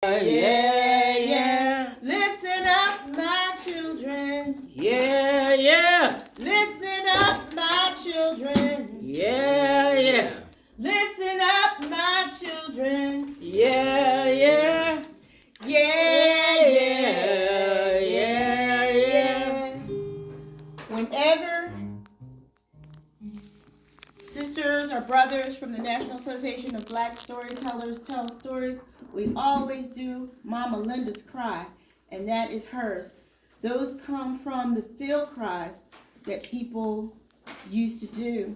Yeah, yeah. Listen up, my children. Yeah, yeah. Listen up, my children. Yeah, yeah. Listen up, my children. Yeah, yeah. Yeah, yeah, yeah, yeah. Whenever sisters or brothers from the National Association of Black Storytellers tell stories, we always do Mama Linda's cry, and that is hers. Those come from the field cries that people used to do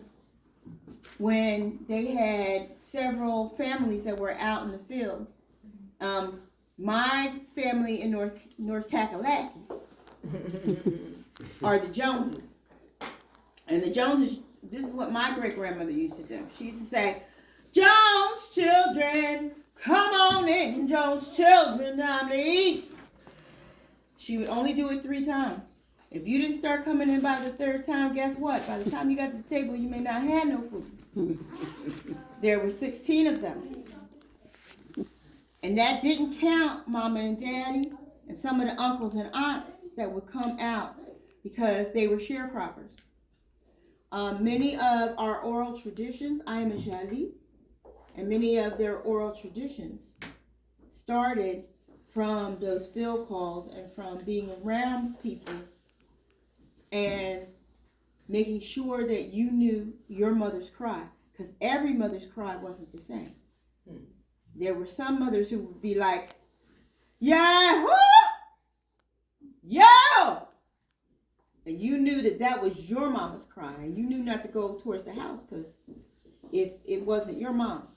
when they had several families that were out in the field. My family in North Kakalaki are the Joneses. And the Joneses, this is what my great-grandmother used to do. She used to say, Jones children, come on in, Jones children, time to eat. She would only do it 3 times. If you didn't start coming in by the 3rd time, guess what? By the time you got to the table, you may not have no food. There were 16 of them. And that didn't count Mama and Daddy and some of the uncles and aunts that would come out because they were sharecroppers. Many of our oral traditions, I am a Jali, and many of their oral traditions started from those field calls and from being around people and making sure that you knew your mother's cry, because every mother's cry wasn't the same. There were some mothers who would be like, yeah, yo! And you knew that that was your mama's cry, and you knew not to go towards the house because if it wasn't your mom.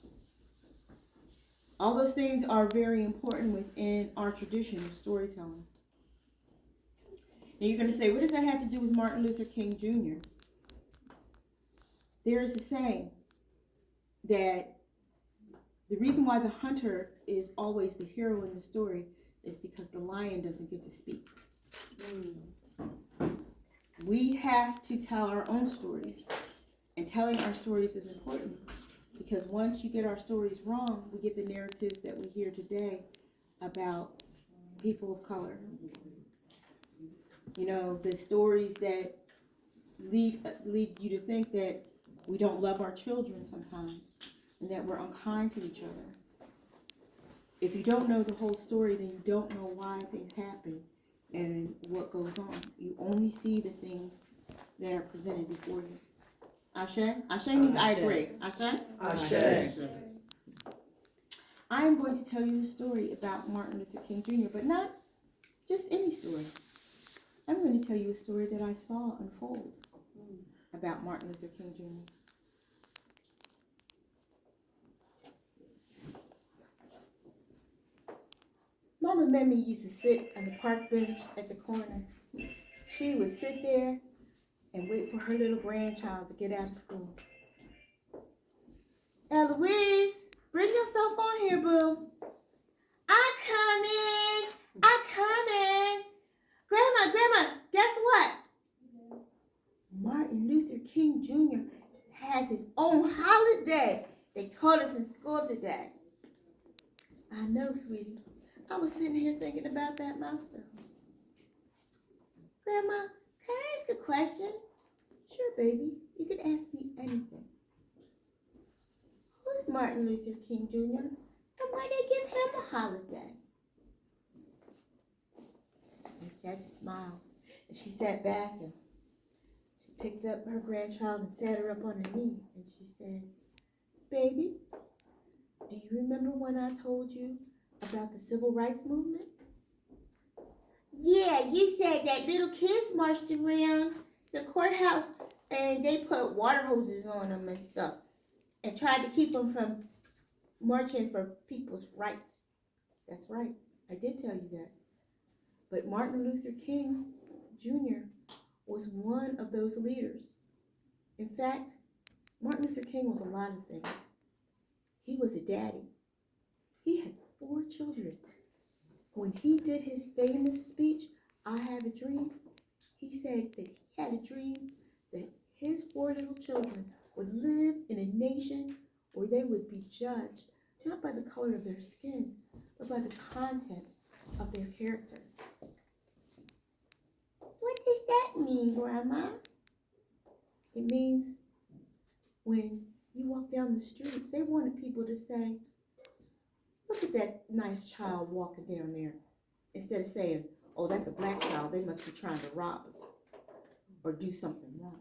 All those things are very important within our tradition of storytelling. And you're going to say, what does that have to do with Martin Luther King Jr.? There is a saying that the reason why the hunter is always the hero in the story is because the lion doesn't get to speak. We have to tell our own stories, and telling our stories is important because once you get our stories wrong, we get the narratives that we hear today about people of color. You know, the stories that lead you to think that we don't love our children sometimes and that we're unkind to each other. If you don't know the whole story, then you don't know why things happen and what goes on. You only see the things that are presented before you. Ashe? Ashe means I agree. Ashe? Ashe. I am going to tell you a story about Martin Luther King Jr., but not just any story. I'm going to tell you a story that I saw unfold about Martin Luther King Jr. Mama Memmy used to sit on the park bench at the corner. She would sit there and wait for her little grandchild to get out of school. Eloise, bring yourself on here, boo. I'm coming. Grandma, guess what? Martin Luther King Jr. has his own holiday. They taught us in school today. I know, sweetie. I was sitting here thinking about that myself. Grandma, can I ask a question? Sure, baby. You can ask me anything. Who's Martin Luther King Jr. and why they give him a holiday? Miss Patsy smiled, and she sat back and she picked up her grandchild and sat her up on her knee, and she said, baby, do you remember when I told you about the civil rights movement? Yeah, you said that little kids marched around the courthouse and they put water hoses on them and stuff and tried to keep them from marching for people's rights. That's right, I did tell you that. But Martin Luther King Jr. was one of those leaders. In fact, Martin Luther King was a lot of things. He was a daddy. He had 4 children. When he did his famous speech, I Have a Dream, he said that he had a dream that his 4 little children would live in a nation where they would be judged not by the color of their skin, but by the content of their character. What does that mean, Grandma? It means when you walk down the street, they wanted people to say, look at that nice child walking down there. Instead of saying, oh, that's a black child, they must be trying to rob us or do something wrong.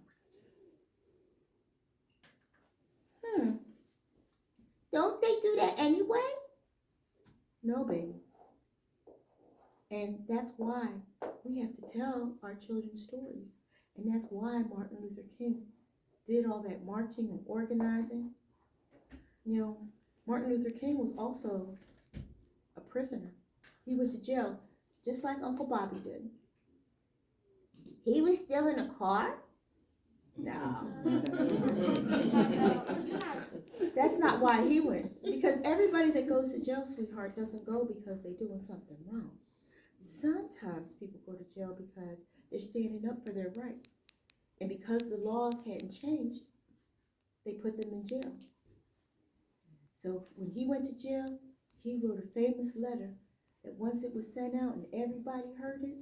Don't they do that anyway? No, baby. And that's why we have to tell our children stories. And that's why Martin Luther King did all that marching and organizing. You know, Martin Luther King was also a prisoner. He went to jail just like Uncle Bobby did. He was still in a car? No. That's not why he went. Because everybody that goes to jail, sweetheart, doesn't go because they're doing something wrong. Sometimes people go to jail because they're standing up for their rights. And because the laws hadn't changed, they put them in jail. So when he went to jail, he wrote a famous letter that once it was sent out and everybody heard it,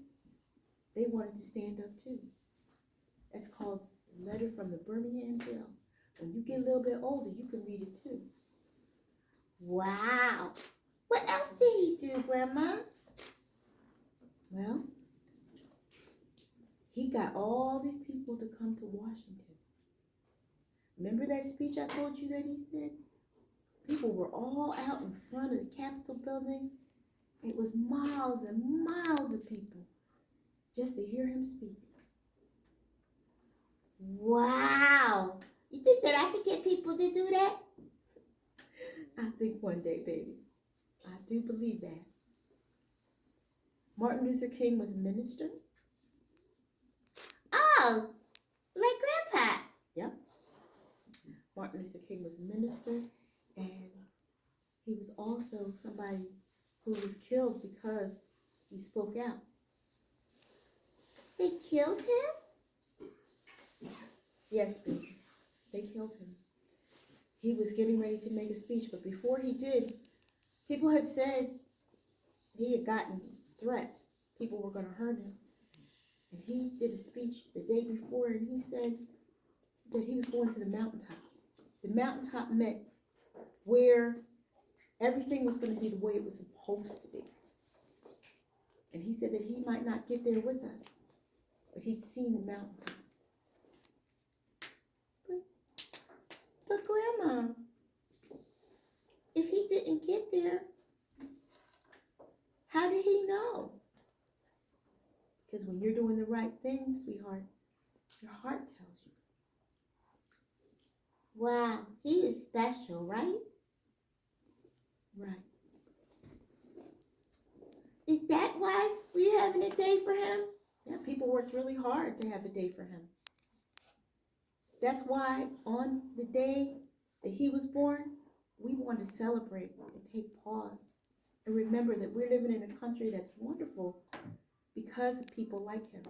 they wanted to stand up too. That's called Letter from the Birmingham Jail. When you get a little bit older, you can read it too. Wow. What else did he do, Grandma? Well, he got all these people to come to Washington. Remember that speech I told you that he said? People were all out in front of the Capitol building. It was miles and miles of people just to hear him speak. Wow. You think that I could get people to do that? I think one day, baby. I do believe that. Martin Luther King was a minister. Oh, like Grandpa. Yep. Martin Luther King was a minister, and he was also somebody who was killed because he spoke out. They killed him? Yes, baby. They killed him. He was getting ready to make a speech, but before he did, people had said he had gotten threats. People were going to hurt him. And he did a speech the day before, and he said that he was going to the mountaintop. The mountaintop meant where everything was going to be the way it was supposed to be. And he said that he might not get there with us, but he'd seen the mountaintop. But Grandma, if he didn't get there, how did he know? Because when you're doing the right thing, sweetheart, your heart tells you. Wow, he is special, right? Right. Is that why we're having a day for him? Yeah, people worked really hard to have a day for him. That's why on the day that he was born, we want to celebrate and take pause and remember that we're living in a country that's wonderful because of people like him.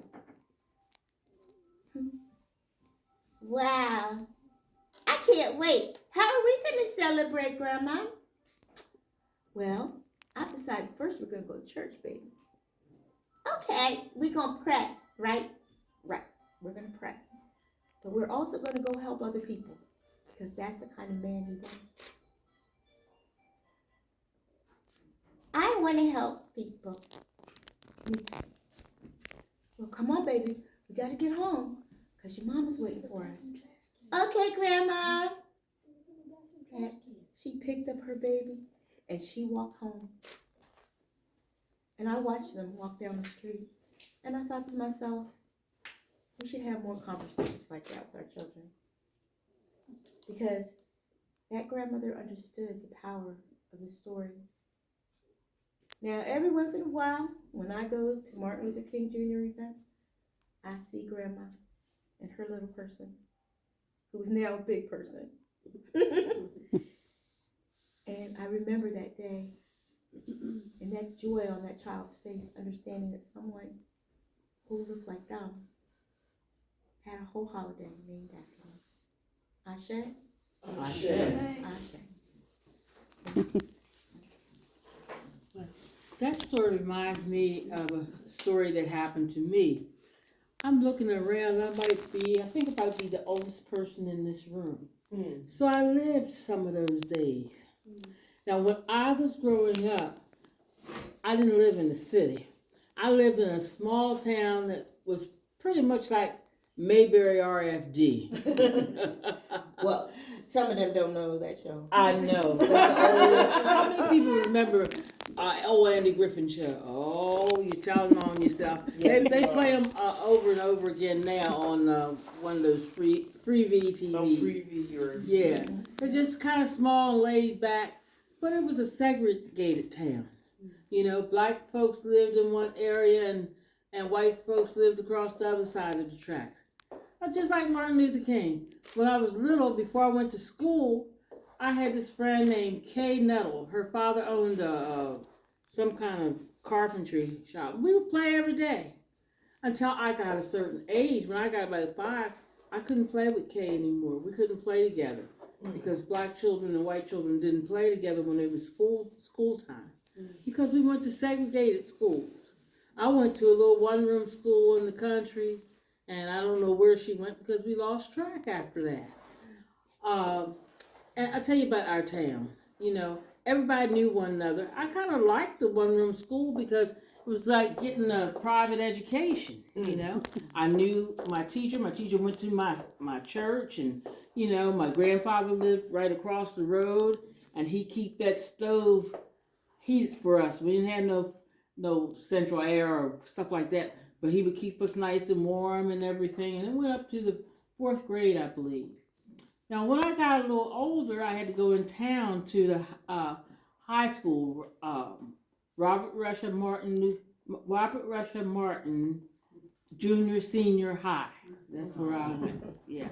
Wow. I can't wait. How are we going to celebrate, Grandma? Well, I decided first we're going to go to church, baby. Okay, we're going to pray, right? Right, we're going to pray. But we're also going to go help other people because that's the kind of man he was. I want to help people. Me too. Well, come on, baby. We got to get home because your mama's waiting for us. Okay, Grandma. She picked up her baby and she walked home. And I watched them walk down the street. And I thought to myself, we should have more conversations like that with our children. Because that grandmother understood the power of the story. Now, every once in a while, when I go to Martin Luther King Jr. events, I see Grandma and her little person, who's now a big person. And I remember that day and that joy on that child's face, understanding that someone who looked like them had a whole holiday named after them. Ashe? Ashe. Ashe. That story reminds me of a story that happened to me. I'm looking around, I think I might be the oldest person in this room. So I lived some of those days. Now, when I was growing up, I didn't live in the city. I lived in a small town that was pretty much like Mayberry RFD. Well, some of them don't know that show. I know. How many people remember old Andy Griffin show? Oh, you're telling on yourself. They play them over and over again now on one of those free TV. Oh, Freebie or Yeah, it's just kind of small and laid back, but it was a segregated town. You know, black folks lived in one area and white folks lived across the other side of the tracks. Just like Martin Luther King. When I was little, before I went to school, I had this friend named Kay Nettle. Her father owned some kind of carpentry shop. We would play every day until I got a certain age. When I got about 5, I couldn't play with Kay anymore. We couldn't play together because black children and white children didn't play together when it was school time because we went to segregated schools. I went to a little one-room school in the country, and I don't know where she went because we lost track after that. And I'll tell you about our town. You know, everybody knew one another. I kind of liked the one-room school because it was like getting a private education, you know. I knew my teacher. My teacher went to my church, and, you know, my grandfather lived right across the road, and he keep that stove heated for us. We didn't have no central air or stuff like that, but he would keep us nice and warm and everything. And it went up to the 4th grade, I believe. Now, when I got a little older, I had to go in town to the high school, Robert Russia Martin Junior Senior High. That's where I went. Yeah,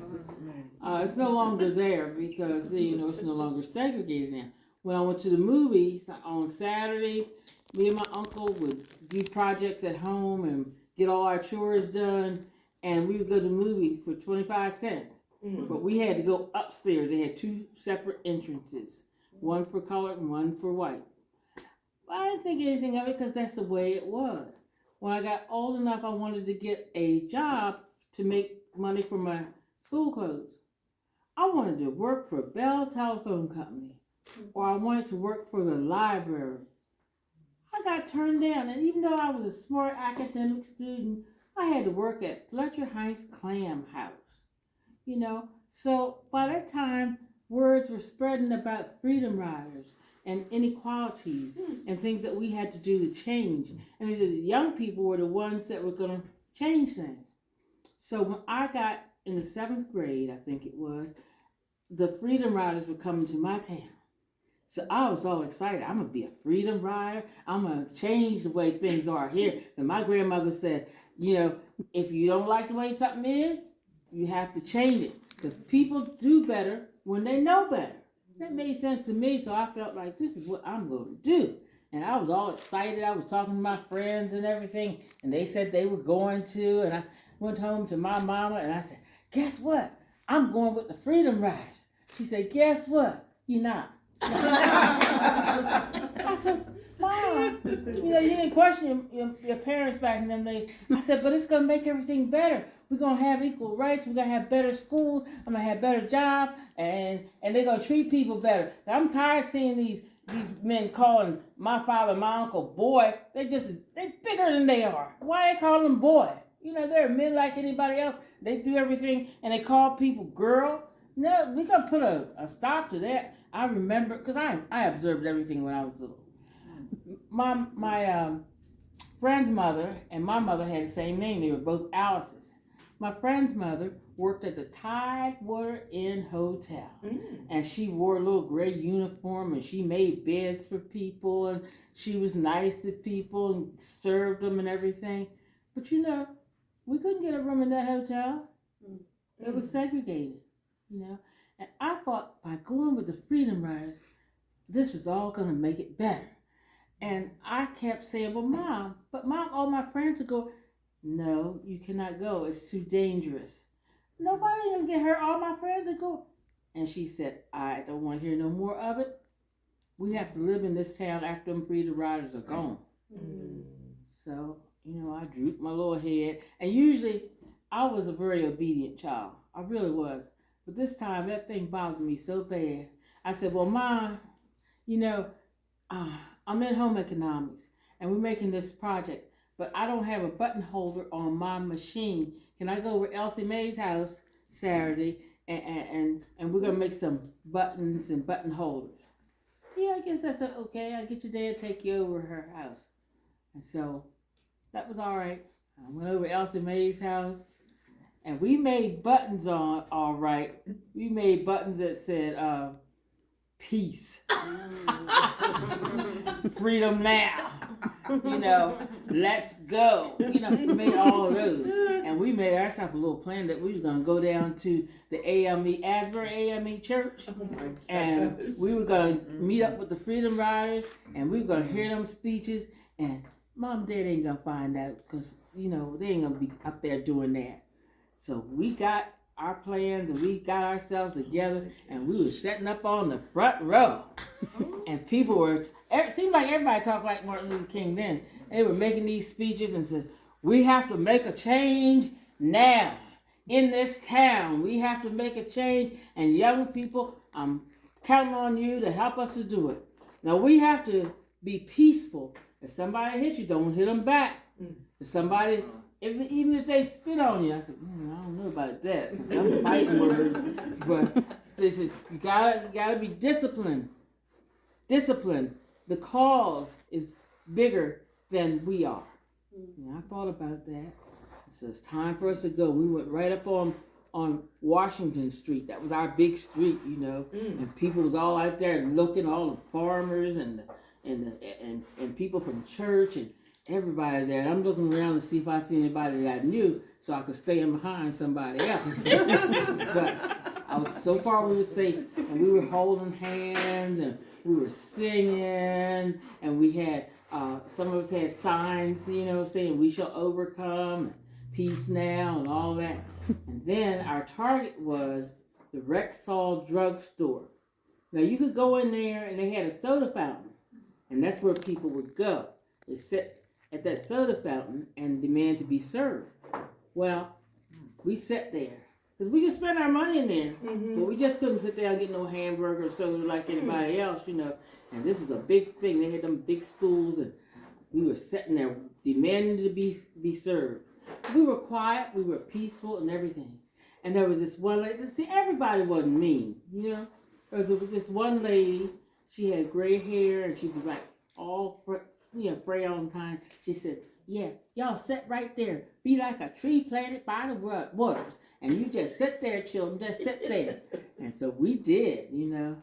it's no longer there because you know it's no longer segregated now. When I went to the movies on Saturdays, me and my uncle would do projects at home and get all our chores done, and we would go to the movie for 25 cents. But we had to go upstairs. They had 2 separate entrances, one for colored and one for white. But I didn't think anything of it because that's the way it was. When I got old enough, I wanted to get a job to make money for my school clothes. I wanted to work for Bell Telephone Company, or I wanted to work for the library. I got turned down, and even though I was a smart academic student, I had to work at Fletcher Heinz Clam House. You know, so by that time, words were spreading about freedom riders and inequalities and things that we had to do to change. And the young people were the ones that were going to change things. So when I got in the 7th grade, I think it was, the freedom riders were coming to my town. So I was all excited. I'm going to be a freedom rider. I'm going to change the way things are here. And my grandmother said, you know, if you don't like the way something is, you have to change it. Because people do better when they know better. That made sense to me, so I felt like this is what I'm going to do. And I was all excited. I was talking to my friends and everything. And they said they were going to. And I went home to my mama and I said, guess what? I'm going with the Freedom Riders. She said, guess what? You're not. I said, Mom, you know, you didn't question your parents back in them days. I said, but it's going to make everything better. We're going to have equal rights. We're going to have better schools. I'm going to have better job. And they're going to treat people better. I'm tired of seeing these men calling my father, my uncle, boy. They're bigger than they are. Why they call them boy? You know, they're men like anybody else. They do everything, and they call people girl. No, we got to put a stop to that. I remember, because I observed everything when I was little. My friend's mother and my mother had the same name. They were both Alice's. My friend's mother worked at the Tidewater Inn Hotel. And she wore a little gray uniform, and she made beds for people, and she was nice to people and served them and everything. But you know, we couldn't get a room in that hotel. It was segregated, you know. And I thought by going with the Freedom Riders, this was all going to make it better. And I kept saying, well, Mom, all my friends would go, no, you cannot go. It's too dangerous. Nobody can get hurt. All my friends would go. And she said, I don't want to hear no more of it. We have to live in this town after them Freedom Riders are gone. so, I drooped my little head. And usually, I was a very obedient child. I really was. But this time, that thing bothered me so bad. I said, well, Mom, I'm in home economics, and we're making this project, but I don't have a button holder on my machine. Can I go over to Elsie Mae's house Saturday, and we're going to make some buttons and button holders? Yeah, I guess that's okay. I'll get your dad to take you over her house. And so that was all right. I went over to Elsie Mae's house, and we made buttons on all right. We made buttons that said, peace, freedom now, let's go. We made all of those. And we made ourselves a little plan that we was going to go down to the Asbury AME church, and we were going to meet up with the Freedom Riders, and we were going to hear them speeches, and Mom and Dad ain't going to find out because, they ain't going to be up there doing that. So we got our plans and we got ourselves together, and we were setting up on the front row. And people were, it seemed like everybody talked like Martin Luther King then. They were making these speeches and said, we have to make a change now in this town. We have to make a change, and young people, I'm counting on you to help us to do it. Now we have to be peaceful. If somebody hits you, don't hit them back. If somebody, even if they spit on you, I said, I don't know about that. I'm fighting words, but they said you gotta be disciplined. Discipline. The cause is bigger than we are. And I thought about that. So it's time for us to go. We went right up on Washington Street. That was our big street, and people was all out there looking, all the farmers and people from church and everybody's there. And I'm looking around to see if I see anybody that I knew so I could stay in behind somebody else. But I was so far we were safe, and we were holding hands and we were singing, and we had some of us had signs, saying we shall overcome, and peace now, and all that. And then our target was the Rexall drugstore. Now you could go in there, and they had a soda fountain, and that's where people would go. They sit at that soda fountain and demand to be served. Well, we sat there because we could spend our money in there, but we just couldn't sit there and get no hamburger or soda like anybody else, And this is a big thing. They had them big stools, and we were sitting there demanding to be served. We were quiet, we were peaceful, and everything. And there was this one lady. See, everybody wasn't mean, There was this one lady. She had gray hair, and she was like all fray all the time. She said, yeah, y'all sit right there. Be like a tree planted by the waters. And you just sit there, children, just sit there. And so we did, And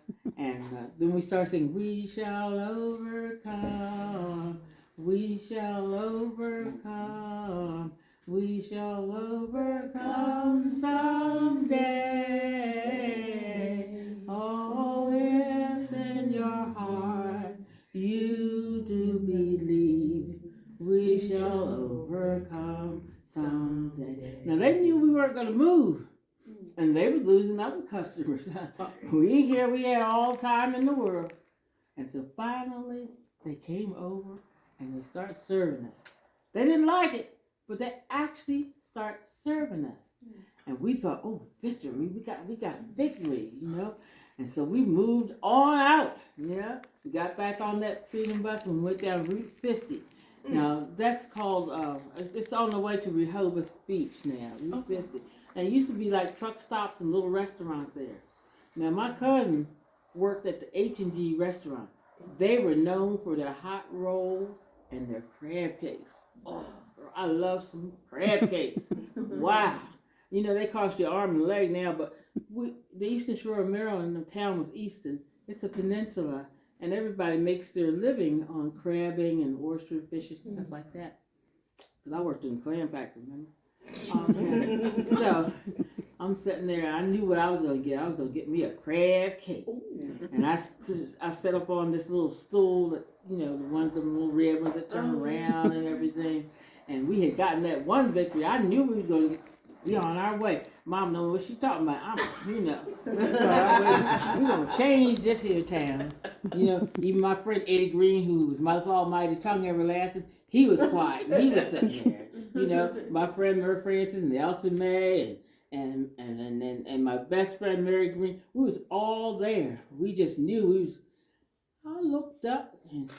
then we started singing, we shall overcome. We shall overcome. We shall overcome someday. Oh, if in your heart you do believe, we shall overcome someday. Now they knew we weren't going to move, and they were losing other customers. We had all time in the world. And so finally they came over and they started serving us. They didn't like it, but they actually started serving us. And we thought, oh, victory, we got victory, And so we moved on out, We got back on that Freedom Bus and went down Route 50. Now, that's called, it's on the way to Rehoboth Beach now, Route 50. And it used to be like truck stops and little restaurants there. Now, my cousin worked at the H&G restaurant. They were known for their hot rolls and their crab cakes. Oh, I love some crab cakes. Wow. They cost you an arm and a leg now, but the Eastern Shore of Maryland, the town was Easton. It's a peninsula, and everybody makes their living on crabbing and oyster fishes and stuff like that. Because I worked in a clam factory, remember? So I'm sitting there, and I knew what I was going to get. I was going to get me a crab cake. And I set up on this little stool that, the ones, the little ribbons that turn around and everything. And we had gotten that one victory. I knew we were going to We on our way. Mom know what she talking about. We gonna change this here town. Even my friend Eddie Green, who was Mother Almighty, tongue everlasting, he was quiet. And he was sitting there. My friend Murphy Francis and Elsie May and my best friend Mary Green, we was all there. We just knew I looked up and it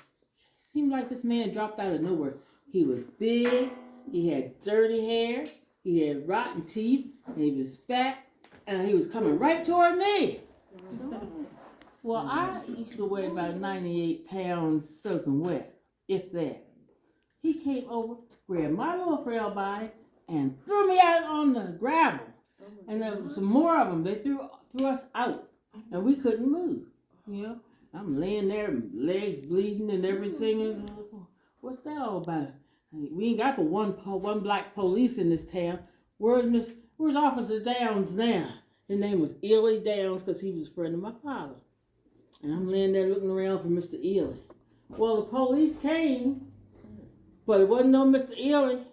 seemed like this man dropped out of nowhere. He was big, he had dirty hair, he had rotten teeth, and he was fat, and he was coming right toward me. Well, I used to weigh about 98 pounds soaking wet, if that. He came over, grabbed my little frail body, and threw me out on the gravel. And there was some more of them. They threw us out, and we couldn't move. I'm laying there, legs bleeding and everything. And what's that all about? We ain't got but one black police in this town. Where's Officer Downs now? His name was Ely Downs because he was a friend of my father. And I'm laying there looking around for Mr. Ely. Well, the police came, but it wasn't no Mr. Ely.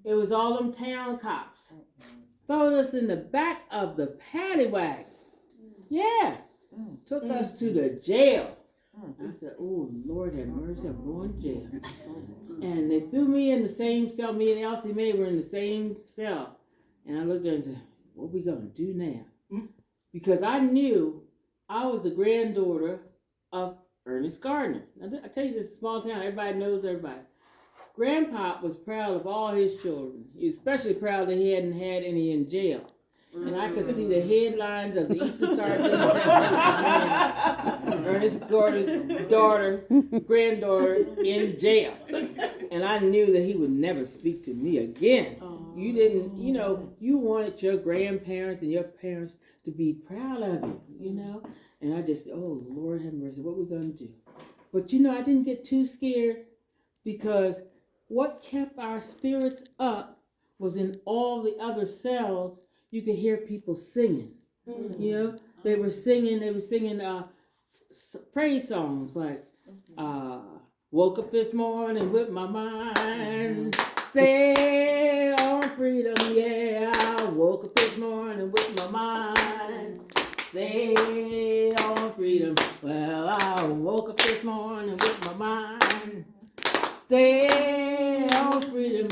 It was all them town cops. Throwed us in the back of the paddy wagon. Yeah. Took us to the jail. I said, oh, Lord have mercy, I'm going to jail. And they threw me in the same cell. Me and Elsie Mae were in the same cell. And I looked there and said, what are we going to do now? Because I knew I was the granddaughter of Ernest Gardner. Now, I tell you, this is a small town. Everybody knows everybody. Grandpa was proud of all his children. He was especially proud that he hadn't had any in jail. And I could see the headlines of the Eastern Star Ernest Gordon's granddaughter in jail. And I knew that he would never speak to me again. You didn't, you wanted your grandparents and your parents to be proud of you, And I just, oh, Lord have mercy, what are we going to do? But, I didn't get too scared because what kept our spirits up was in all the other cells. You could hear people singing. They were singing praise songs like woke up this morning with my mind stayed on freedom, yeah. I woke up this morning with my mind stayed on freedom. Well, I woke up this morning with my mind stayed on freedom.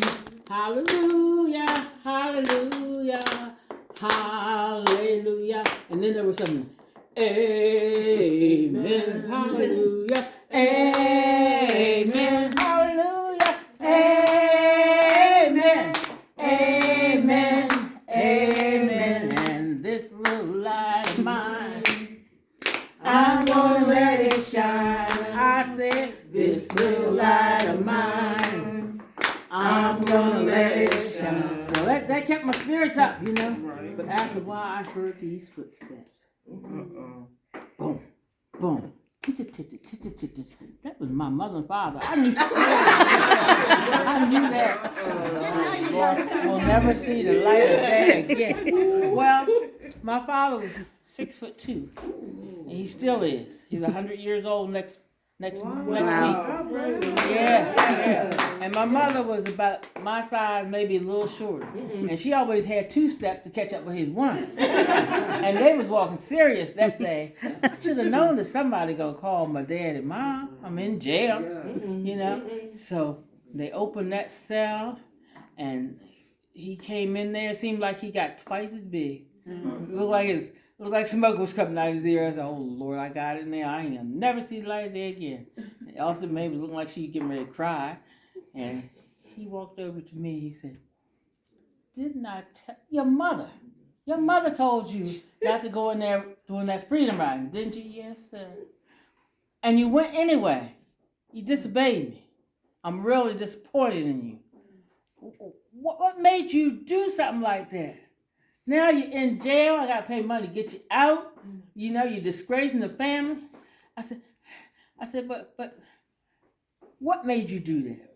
Hallelujah, hallelujah, hallelujah. And then there was something. Amen, hallelujah, amen, hallelujah, amen, amen, amen. And this little light of mine, I'm gonna let it shine. I said, this little light of mine, I'm gonna let it shine. Well, that kept my spirits up, But after a while, I heard these footsteps. Boom, boom. That was my mother and father. I knew that. We'll never see the light of day again. Well, my father was 6'2", and he still is. He's 100 years old next week. Yeah. And my mother was about my size, maybe a little shorter. And she always had 2 steps to catch up with his 1. And they was walking serious that day. I should have known that somebody gonna call my daddy, Mom, I'm in jail. So they opened that cell and he came in there. It seemed like he got twice as big. Looked like smoke was coming out of his ear. I said, oh, Lord, I got it in there. I ain't gonna never see the light of day again. Elsie Mae was looking like she was getting ready to cry. And he walked over to me. He said, didn't I tell your mother told you not to go in there doing that freedom riding, didn't you? Yes, sir. And you went anyway. You disobeyed me. I'm really disappointed in you. What made you do something like that? Now you're in jail. I got to pay money to get you out. You're disgracing the family. I said, but what made you do that?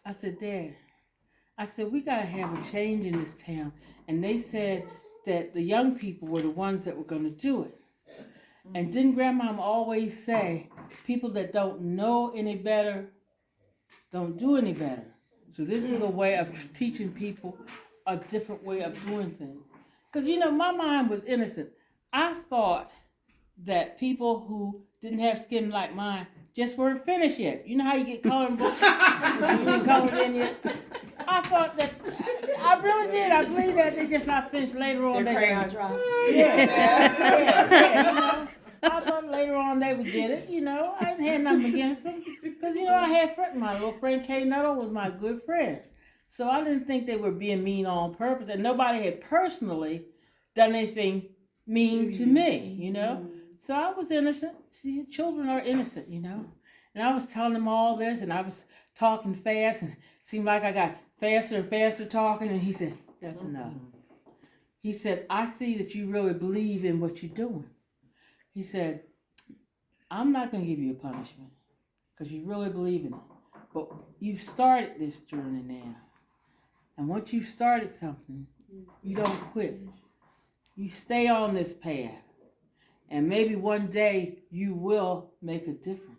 I said, Dad, we got to have a change in this town. And they said that the young people were the ones that were going to do it. And didn't Grandmama always say, people that don't know any better don't do any better? So this is a way of teaching people a different way of doing things. Because, my mind was innocent. I thought that people who didn't have skin like mine just weren't finished yet. You know how you get coloring books, but you ain't colored in yet? I thought that, I really did. I believe that they just not finished later on. Their crayon dry. Yeah. I thought later on they would get it, I didn't have nothing against them. Because, I had my little friend Kay Nuttall was my good friend. So I didn't think they were being mean on purpose. And nobody had personally done anything mean to me, So I was innocent. See, children are innocent, And I was telling them all this, and I was talking fast, and it seemed like I got faster and faster talking. And he said, "That's enough." He said, "I see that you really believe in what you're doing." He said, "I'm not going to give you a punishment because you really believe in it. But you've started this journey now. And once you've started something, you don't quit. You stay on this path. And maybe one day you will make a difference."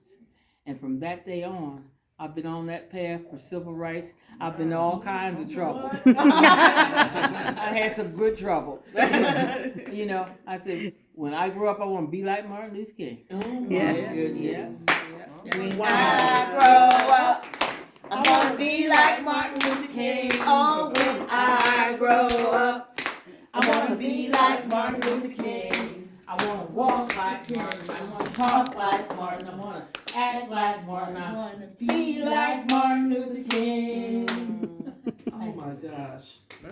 And from that day on, I've been on that path for civil rights. I've been in all kinds of trouble. I had some good trouble. I said, when I grow up, I want to be like Martin Luther King. Oh, yeah. goodness. When I grow up, I want to be like Martin Luther King. Oh, when I grow up, I want to be like Martin Luther King. I want to walk like Martin. I want to talk like Martin. I want to act like Martin. I want to be like Martin Luther King. Oh my gosh.